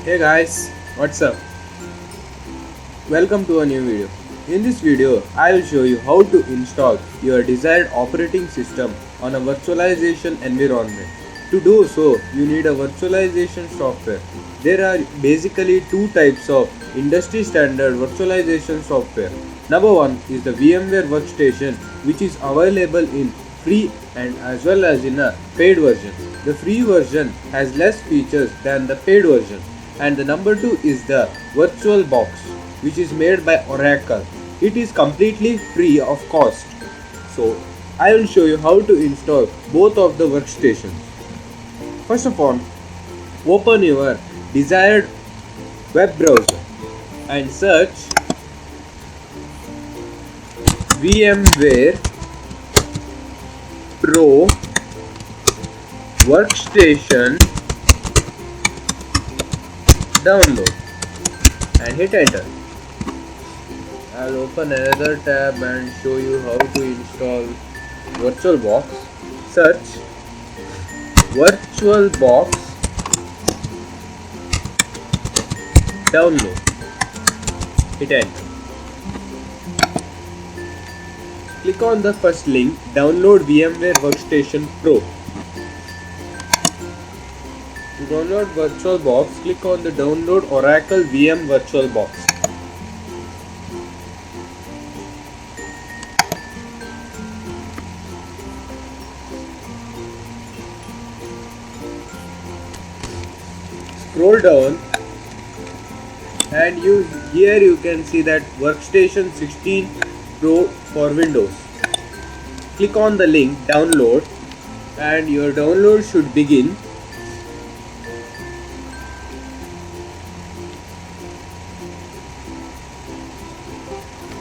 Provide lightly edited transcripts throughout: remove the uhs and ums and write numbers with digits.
Hey guys, what's up? Welcome to a new video. In this video, I will show you how to install your desired operating system on a virtualization environment. To do so, you need a virtualization software. There are basically two types of industry standard virtualization software. Number one is the VMware workstation, which is available in free and as well as in a paid version. The free version has less features than the paid version. And the number two is the Virtualbox, which is made by Oracle. It is completely free of cost. So I will show you how to install both of the workstations. First of all, open your desired web browser and search VMware Pro Workstation download and hit enter. I'll open another tab and show you how to install Virtualbox. Search Virtualbox download. Hit enter. Click on the first link, download VMware Workstation Pro. To download Virtualbox, click on the download Oracle VM Virtualbox. Scroll down and here you can see that Workstation 16 Pro for Windows. Click on the link download and your download should begin.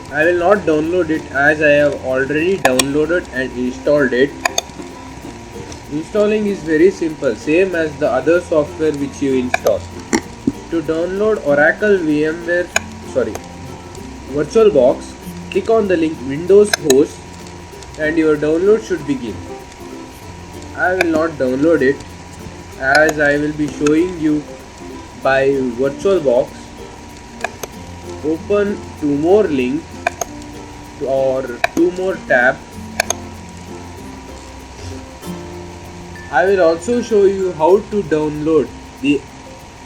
I will not download it as I have already downloaded and installed it. Installing is very simple, same as the other software which you install. To download Oracle Virtualbox, click on the link Windows host and your download should begin. I will not download it as I will be showing you by Virtualbox. Open two more links or two more tabs. I will also show you how to download the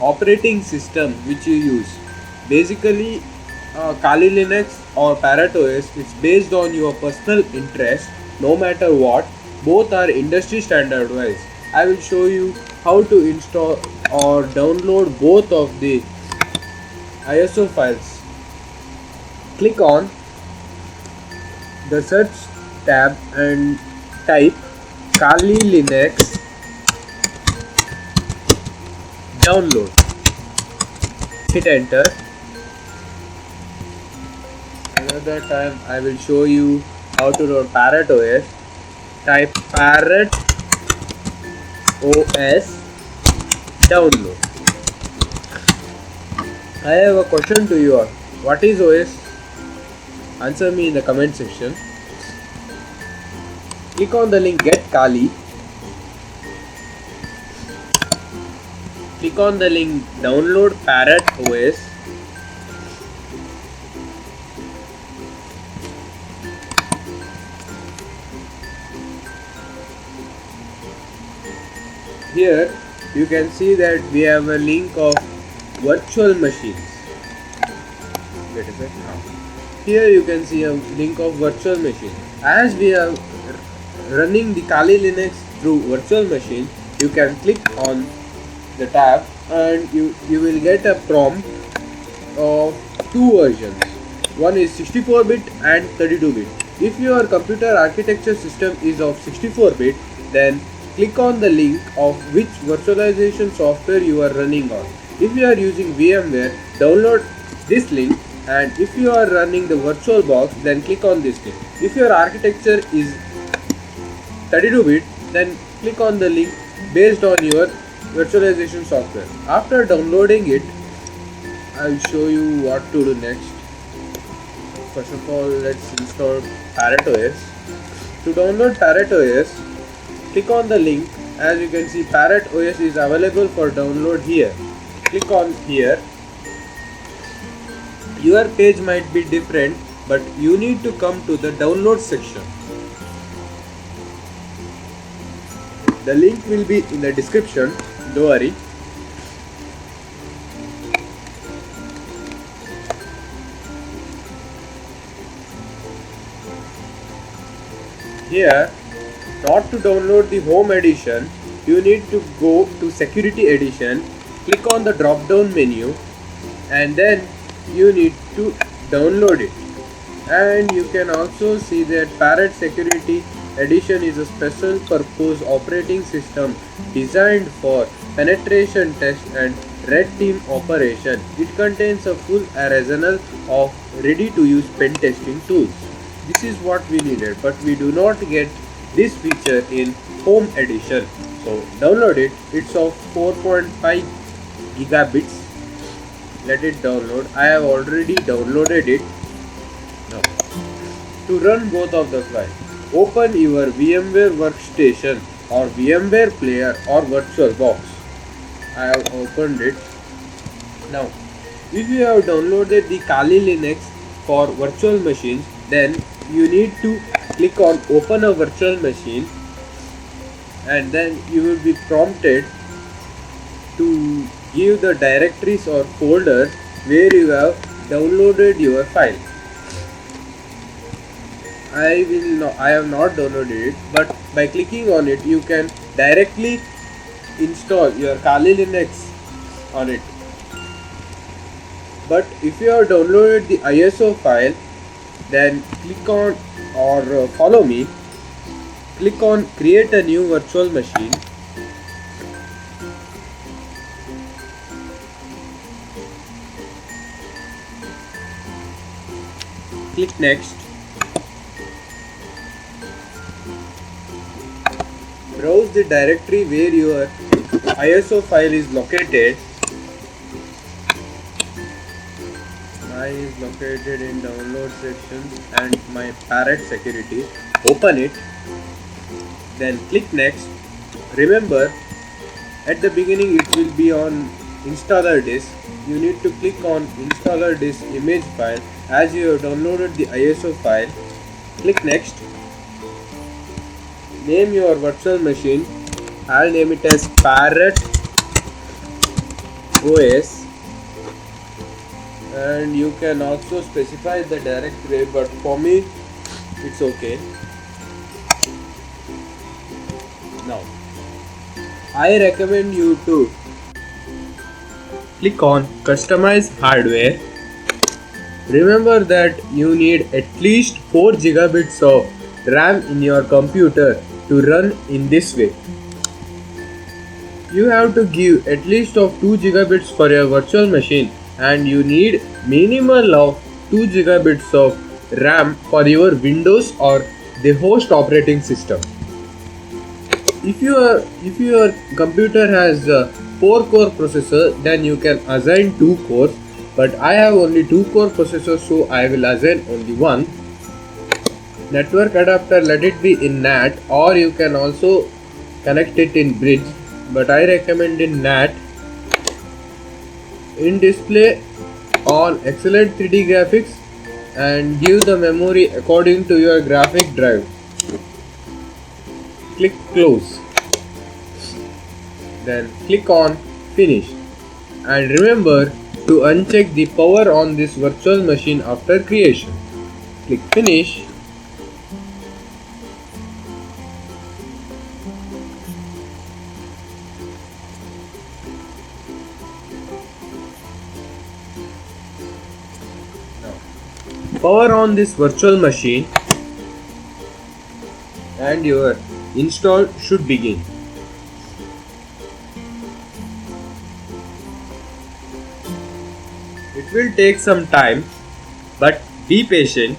operating system which you use. Basically, Kali Linux or Parrot OS is based on your personal interest. No matter what, both are industry standard wise. I will show you how to install or download both of the ISO files. Click on the search tab and type Kali Linux download. Hit enter. Another time I will show you how to download Parrot OS. Type Parrot OS download. I have a question to you all. What is OS? Answer me in the comment section. Click on the link Get Kali. Click on the link Download Parrot OS. Here you can see that we have a link of virtual machines. Wait a second. Here you can see a link of virtual machine. As we are running the Kali Linux through virtual machine, you can click on the tab and you will get a prompt of two versions. One is 64-bit and 32-bit. If your computer architecture system is of 64-bit, then click on the link of which virtualization software you are running on. If you are using VMware, download this link, and if you are running the Virtualbox, then click on this link. If your architecture is 32-bit, then click on the link based on your virtualization software. After downloading it, I will show you what to do next. First of all, let's install Parrot OS. To download Parrot OS, click on the link. As you can see, Parrot OS is available for download here. click on here. Your page might be different, but you need to come to the download section. The link will be in the description, don't worry. Here, not to download the home edition, you need to go to security edition, click on the drop down menu, and then you need to download it. And you can also see that Parrot security edition is a special purpose operating system designed for penetration test and red team operation. It contains a full arsenal of ready to use pen testing tools. This is what we needed, but we do not get this feature in home edition. So download it. It's of 4.5 gigabits. Let it download. I have already downloaded it. Now, to run both of the files, open your VMware workstation or VMware player or Virtualbox. I have opened it. Now, if you have downloaded the Kali Linux for virtual machines, then you need to click on open a virtual machine, and then you will be prompted to give the directories or folders where you have downloaded your file. I have not downloaded it, but by clicking on it you can directly install your Kali Linux on it. But if you have downloaded the ISO file, then click on or follow me, click on create a new virtual machine. Click next. Browse the directory where your ISO file is located. Mine is located in download section and my Parrot security. Open it. Then click next. Remember, at the beginning it will be on installer disk. You need to click on installer disk image file as you have downloaded the ISO file. Click next. Name your virtual machine. I'll name it as Parrot OS, and you can also specify the directory, but for me it's okay. Now I recommend you to click on customize hardware. Remember that you need at least 4 gigabits of RAM in your computer to run in this way. You have to give at least of 2 gigabits for your virtual machine, and you need minimal of 2 gigabits of RAM for your Windows or the host operating system. If your computer has a 4-core processor, then you can assign 2 cores, but I have only 2-core processor, so I will assign only 1. Network adapter, let it be in NAT, or you can also connect it in bridge, but I recommend in NAT. In display, on excellent 3D graphics, and give the memory according to your graphic drive. Click close. Then click on finish, and remember to uncheck the power on this virtual machine after creation. Click finish. Power on this virtual machine and your install should begin. It will take some time, but be patient.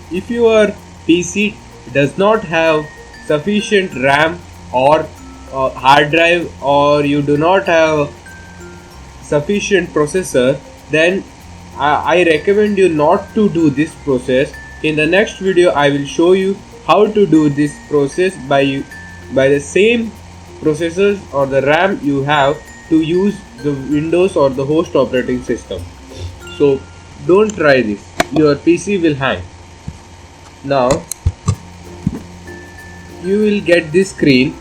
If your PC does not have sufficient RAM or hard drive, or you do not have sufficient processor, then I recommend you not to do this process. In the next video I will show you how to do this process by the same processors or the RAM you have to use the Windows or the host operating system. So don't try this, your PC will hang. Now you will get this screen.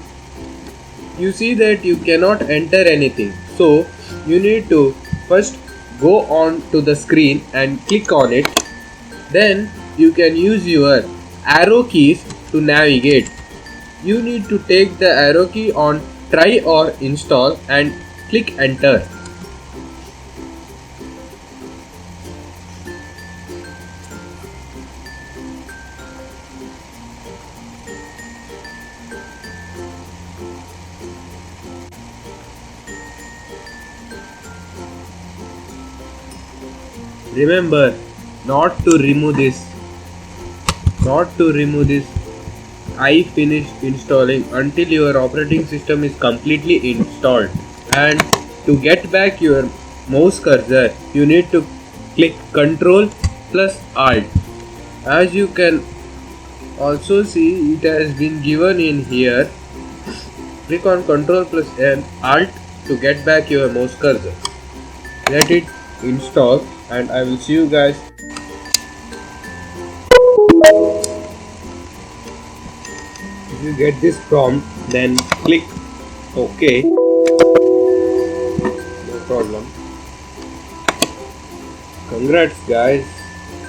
You see that you cannot enter anything, so you need to first go on to the screen and click on it. Then you can use your arrow keys to navigate. You need to take the arrow key on try or install and click enter. Remember not to remove this. I finished installing until your operating system is completely installed. And to get back your mouse cursor, you need to click Ctrl plus Alt. As you can also see, it has been given in here. Click on Ctrl plus Alt to get back your mouse cursor. Let it install and I will see you guys. If you get this prompt, then click OK. No problem. Congrats guys.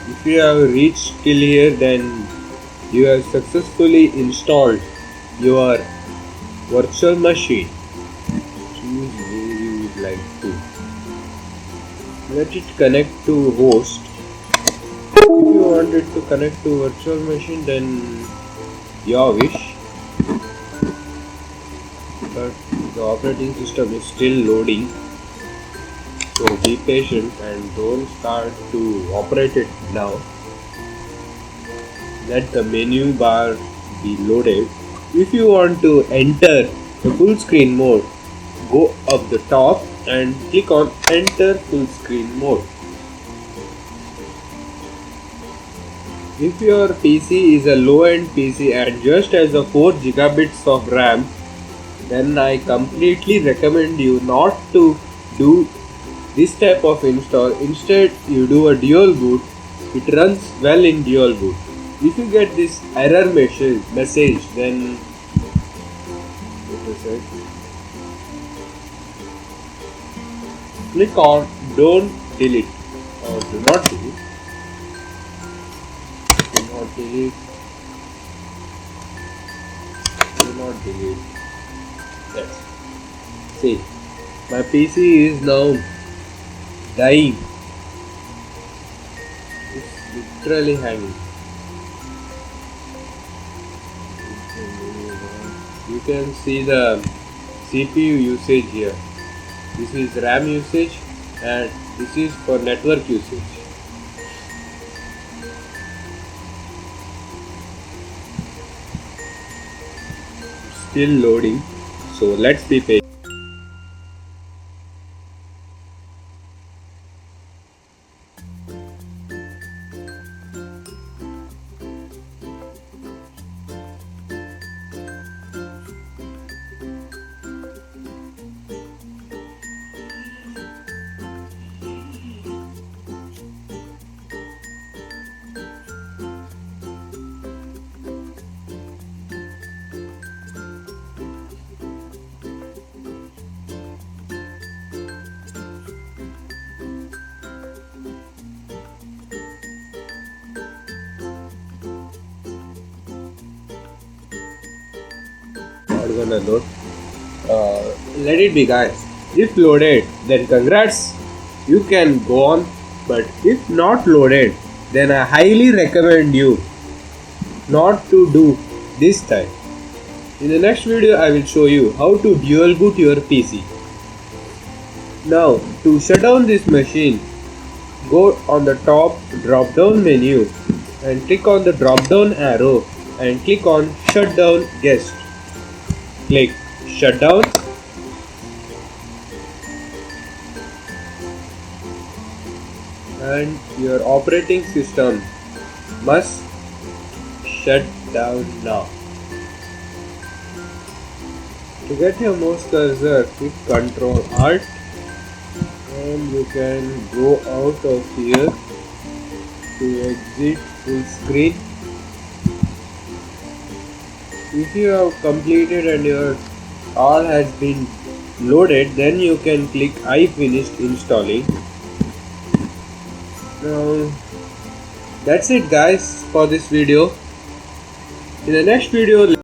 If you have reached till here, then you have successfully installed your virtual machine. Choose where you would like to. Let it connect to host. If you want it to connect to virtual machine, then your wish. But the operating system is still loading, so be patient and don't start to operate it now. Let the menu bar be loaded. If you want to enter the full screen mode, go up the top and click on enter full screen mode. If your PC is a low-end PC and just has a 4 gigabits of RAM, then I completely recommend you not to do this type of install. Instead, you do a dual boot. It runs well in dual boot. If you get this error message, then click on don't delete or do not delete. Do not delete. Do not delete. Yes. See, my PC is now dying. It's literally hanging. You can see the CPU usage here. This is RAM usage and this is for network usage. Still loading, so let's be patient. Gonna load. Let it be guys. If loaded, then congrats, you can go on, but if not loaded, then I highly recommend you not to do this time. In the next video I will show you how to dual boot your PC. Now to shut down this machine, go on the top drop down menu and click on the drop down arrow and click on shut down guest. Click shut down and your operating system must shut down now. To get your mouse cursor, click Ctrl Alt and you can go out of here to exit full screen. If you have completed and your all has been loaded, then you can click I finished installing. Now that's it guys for this video. In the next video